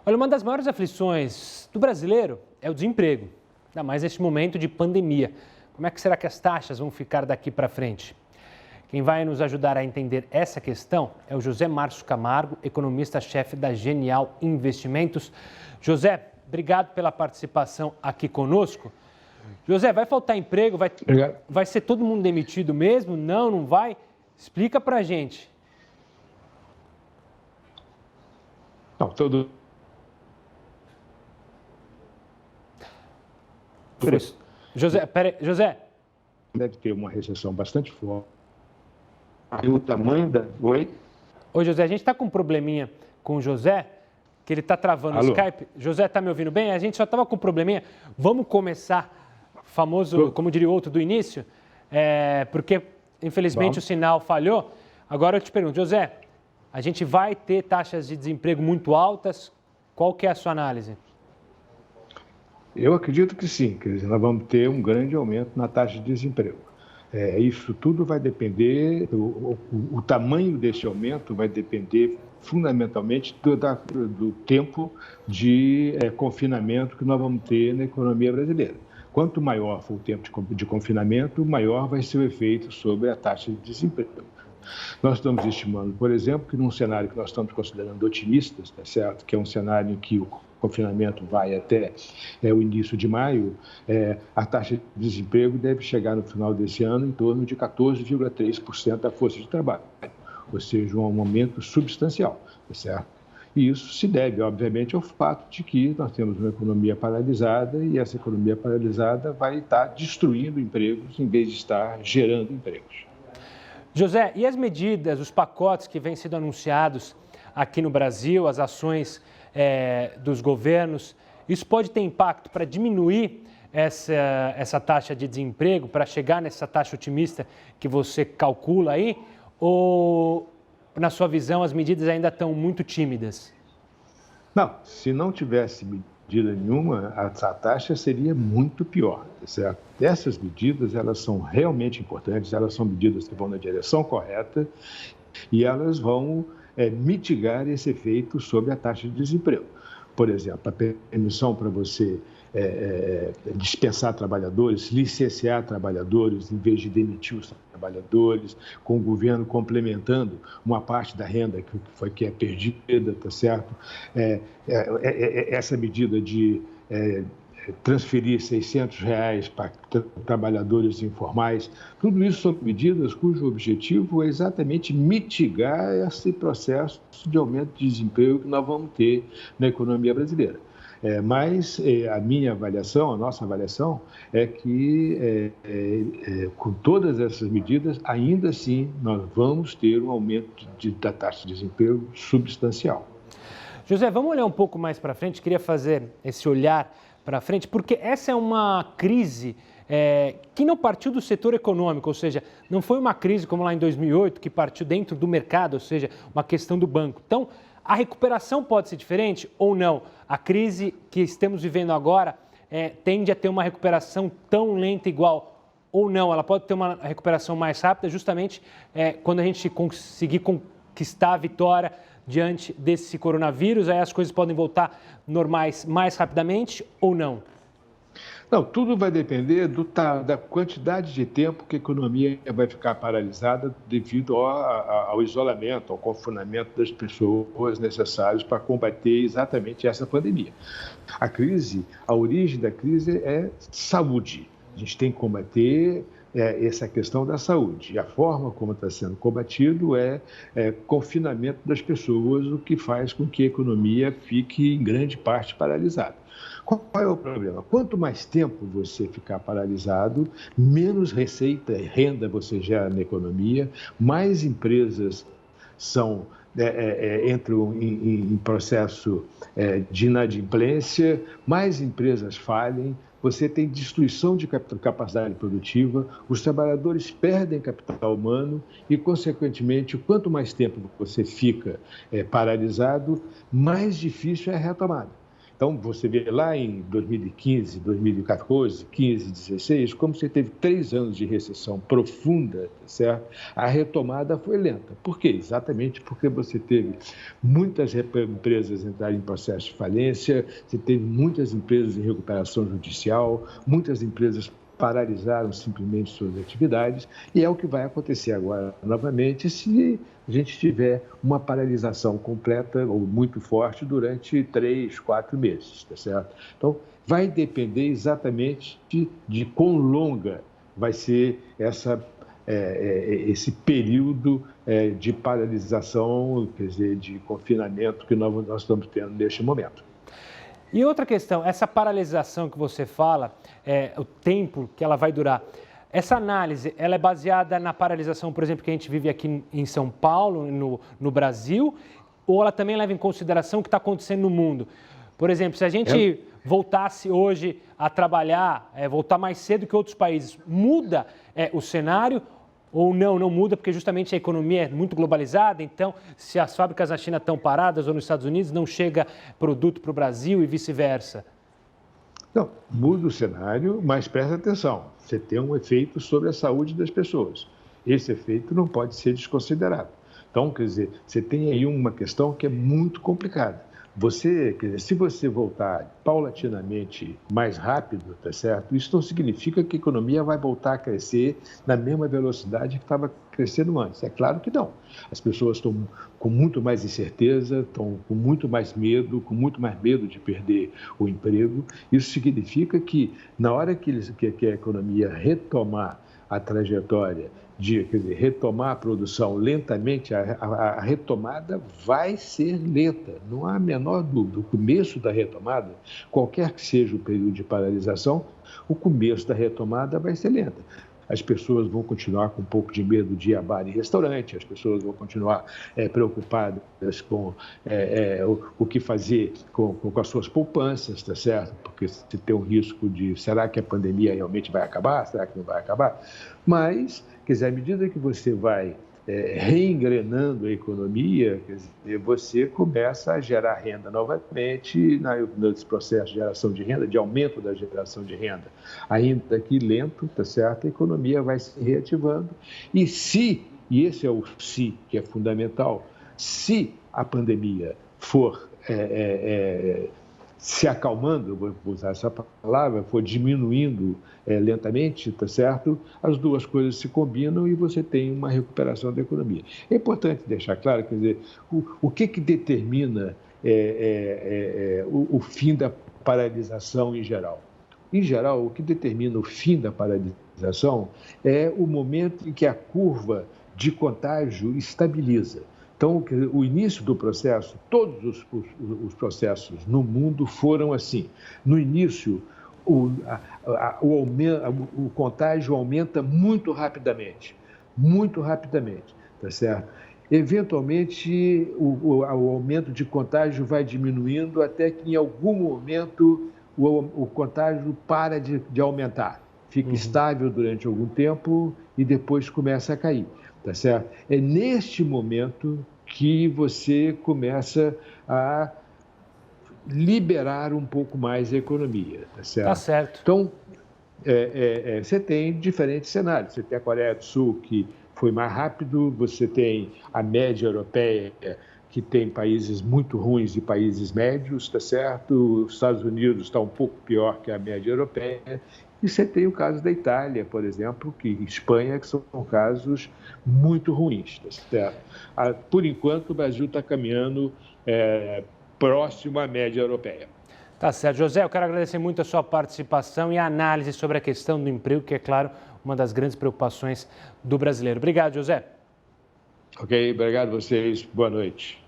Olha, uma das maiores aflições do brasileiro é o desemprego, ainda mais neste momento de pandemia. Como é que será que as taxas vão ficar daqui para frente? Quem vai nos ajudar a entender essa questão é o José Márcio Camargo, economista-chefe da Genial Investimentos. José, obrigado pela participação aqui conosco. José, vai faltar emprego? Vai ser todo mundo demitido mesmo? Não vai? Explica para a gente. Não, todo... José, peraí, José. Deve ter uma recessão bastante forte. E o tamanho da... Oi? Oi, José, a gente está com um probleminha com o José, que ele está travando o Skype. José, está me ouvindo bem? A gente só estava com um probleminha. Vamos começar, famoso, como diria o outro, do início, porque, infelizmente, o sinal falhou. Agora eu te pergunto, José, a gente vai ter taxas de desemprego muito altas? Qual que é a sua análise? Eu acredito que sim, quer dizer, nós vamos ter um grande aumento na taxa de desemprego. Isso tudo vai depender, o tamanho desse aumento vai depender fundamentalmente do tempo de confinamento que nós vamos ter na economia brasileira. Quanto maior for o tempo de confinamento, maior vai ser o efeito sobre a taxa de desemprego. Nós estamos estimando, por exemplo, que num cenário que nós estamos considerando otimistas, tá certo? Que é um cenário em que o confinamento vai até o início de maio, a taxa de desemprego deve chegar no final desse ano em torno de 14,3% da força de trabalho, ou seja, um aumento substancial, tá certo? E isso se deve, obviamente, ao fato de que nós temos uma economia paralisada e essa economia paralisada vai estar destruindo empregos em vez de estar gerando empregos. José, e as medidas, os pacotes que vêm sendo anunciados aqui no Brasil, as ações dos governos, isso pode ter impacto para diminuir essa taxa de desemprego, para chegar nessa taxa otimista que você calcula aí? Ou, na sua visão, as medidas ainda estão muito tímidas? Não, se não tivesse medida nenhuma, a taxa seria muito pior, certo? Essas medidas, elas são realmente importantes, elas são medidas que vão na direção correta e elas vão mitigar esse efeito sobre a taxa de desemprego. Por exemplo, a permissão para você dispensar trabalhadores, licenciar trabalhadores, em vez de demitir os trabalhadores, com o governo complementando uma parte da renda que é perdida, tá certo? Essa medida de transferir R$600 para trabalhadores informais, tudo isso são medidas cujo objetivo é exatamente mitigar esse processo de aumento de desemprego que nós vamos ter na economia brasileira. Mas a minha avaliação, a nossa avaliação, é que com todas essas medidas, ainda assim, nós vamos ter um aumento da taxa de desemprego substancial. José, vamos olhar um pouco mais para frente, queria fazer esse olhar para frente, porque essa é uma crise que não partiu do setor econômico, ou seja, não foi uma crise como lá em 2008, que partiu dentro do mercado, ou seja, uma questão do banco. Então, a recuperação pode ser diferente ou não? A crise que estamos vivendo agora tende a ter uma recuperação tão lenta igual ou não? Ela pode ter uma recuperação mais rápida justamente quando a gente conseguir conquistar a vitória diante desse coronavírus, aí as coisas podem voltar normais mais rapidamente ou não? Não, tudo vai depender da quantidade de tempo que a economia vai ficar paralisada devido ao isolamento, ao confinamento das pessoas necessários para combater exatamente essa pandemia. A origem da crise é saúde. A gente tem que combater essa questão da saúde. E a forma como está sendo combatido é confinamento das pessoas, o que faz com que a economia fique, em grande parte, paralisada. Qual é o problema? Quanto mais tempo você ficar paralisado, menos receita e renda você gera na economia, mais empresas entram em processo de inadimplência, mais empresas falhem, você tem destruição de capacidade produtiva, os trabalhadores perdem capital humano e, consequentemente, quanto mais tempo você fica paralisado, mais difícil é a retomada. Então, você vê lá em 2015, 2014, 15, 16, como você teve 3 anos de recessão profunda, tá certo? A retomada foi lenta. Por quê? Exatamente porque você teve muitas empresas entrarem em processo de falência, você teve muitas empresas em recuperação judicial, muitas empresas paralisaram simplesmente suas atividades, e é o que vai acontecer agora novamente se a gente tiver uma paralisação completa ou muito forte durante 3, 4 meses, tá certo? Então, vai depender exatamente de quão longa vai ser esse período de paralisação, quer dizer, de confinamento que nós estamos tendo neste momento. E outra questão, essa paralisação que você fala, o tempo que ela vai durar, essa análise, ela é baseada na paralisação, por exemplo, que a gente vive aqui em São Paulo, no Brasil, ou ela também leva em consideração o que está acontecendo no mundo? Por exemplo, se a gente voltasse hoje a trabalhar, voltar mais cedo que outros países, muda o cenário? Ou não muda, porque justamente a economia é muito globalizada, então se as fábricas na China estão paradas ou nos Estados Unidos, não chega produto para o Brasil e vice-versa? Não, muda o cenário, mas presta atenção, você tem um efeito sobre a saúde das pessoas. Esse efeito não pode ser desconsiderado. Então, quer dizer, você tem aí uma questão que é muito complicada. Quer dizer, se você voltar paulatinamente mais rápido, tá certo? Isso não significa que a economia vai voltar a crescer na mesma velocidade que estava crescendo antes. É claro que não. As pessoas estão com muito mais incerteza, estão com muito mais medo de perder o emprego. Isso significa que na hora que a economia retomar a trajetória quer dizer, retomar a produção lentamente, a retomada vai ser lenta, não há a menor dúvida. O começo da retomada, qualquer que seja o período de paralisação, o começo da retomada vai ser lenta. As pessoas vão continuar com um pouco de medo de ir a bar e restaurante, as pessoas vão continuar preocupadas com o que fazer com as suas poupanças, tá certo? Porque se tem um risco de, será que a pandemia realmente vai acabar? Será que não vai acabar? Mas, quer dizer, à medida que você vai reengrenando a economia, quer dizer, você começa a gerar renda novamente nesse processo de geração de renda, de aumento da geração de renda. Ainda que lento, tá certo? A economia vai se reativando. E esse é o se que é fundamental, se a pandemia for se acalmando, vou usar essa palavra, for diminuindo lentamente, tá certo? As duas coisas se combinam e você tem uma recuperação da economia. É importante deixar claro, quer dizer, o que determina o fim da paralisação em geral? Em geral, o que determina o fim da paralisação é o momento em que a curva de contágio estabiliza. Então, o início do processo, todos os processos no mundo foram assim. No início, o contágio aumenta muito rapidamente, tá certo? Eventualmente, o aumento de contágio vai diminuindo até que, em algum momento, o contágio para de aumentar. Fica estável durante algum tempo e depois começa a cair. Tá certo? É neste momento que você começa a liberar um pouco mais a economia, tá certo? Tá certo. Então, você tem diferentes cenários. Você tem a Coreia do Sul, que foi mais rápido, você tem a média europeia, que tem países muito ruins e países médios, tá certo? Os Estados Unidos está um pouco pior que a média europeia. E você tem o caso da Itália, por exemplo, Espanha, que são casos muito ruins. Tá certo? Por enquanto, o Brasil está caminhando próximo à média europeia. Tá certo. José, eu quero agradecer muito a sua participação e a análise sobre a questão do emprego, que é, claro, uma das grandes preocupações do brasileiro. Obrigado, José. Ok, obrigado a vocês. Boa noite.